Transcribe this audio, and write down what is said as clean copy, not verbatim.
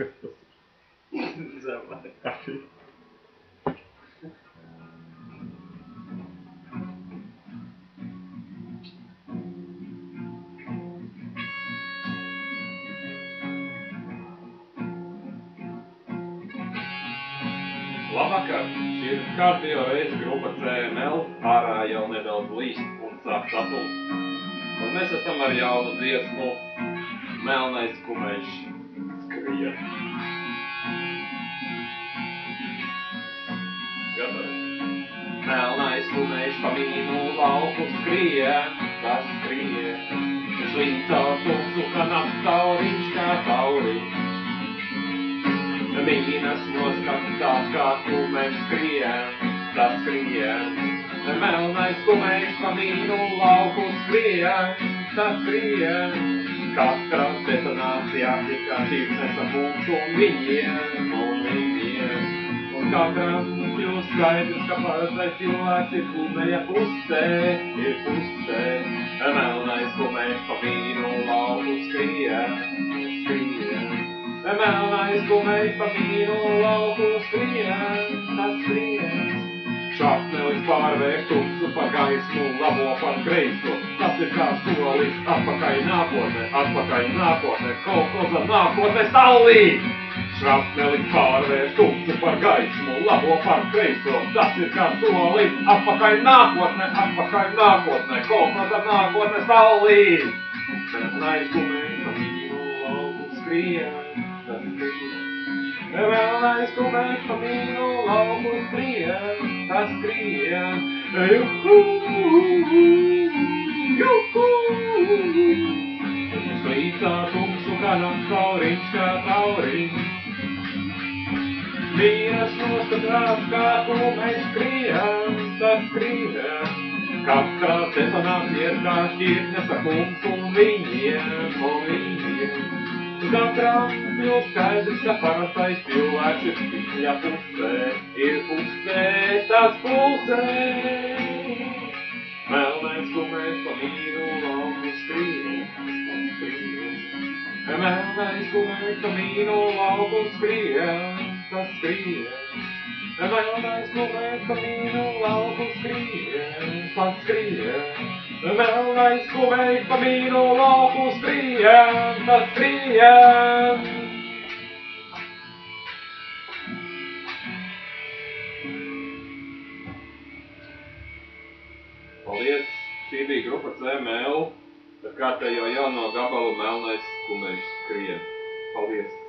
kas tas ir? Zemē. Labvakar! Šī ir kārtībā reize grupa CML, ārā jau nedaudz līst un sāk sapulst. Un mēs esam ar jaunu dziesmu Melnais kumeļš skrien. Gatavi? Melnais kumeļš pa mīnu lauku skrien, tas skrien. Šlīd caur tumsu, ka nakts tauriņš kā tauriņš. Mīnas noskatās, kā kumeļš skrien, tas skrien. Melnais kumeļš pa mīnu lauku skrien, tas skrien. Katra detonācijā ir kā tīrsnesa mums un viņiem. Un katram kļūst skaidrs, ka parastais cilvēks ir kumeļa pusē, Melnais kumeļš pa mīnu lauku skrien, skrien. Melnais kumeļš pa mīnu lauku skrien, tas skrien. Šapnelis pārvērš tumsu par gaismu, labo par kreiso. Tas ir kā solis atpakaļ nākotnē, kaut ko za nākotnē saulī. Šapnelis pārvērš tumsu par gaismu, labo par kreiso. Tas ir kā solis atpakaļ nākotnē, kaut ko za nākotnē saulī. Melnais kumeļš pa mīnu lauku skrien. Melnais kumeļš pa mīnu lauku skrien, tas skrien. Juhu, juhu. Slīcā tumsu, kā nakts tauriņš, kā tauriņš. Mīnas noskatās, kā kumeļš skrien, tas skrien. Katrā detonācija ir kā šķirtnes ar mums un viņiem. Katram kļūst skaidrs, ka parastais cilvēks ir viņa pusē, tas pulsē. Melnais kumeļš pa mīnu lauku skrien, Melnais kumeļš pa mīnu lauku skrien, tas skrien. Melnais kumeļš pa mīnu lauku skrien, tas skrien. Melnais kumeļš pa mīnu lauku skrien, tas skrien. Paldies! Šī bija grupa CML ar kārtējo jauno gabalu Melnais kumeļš skrien. Paldies!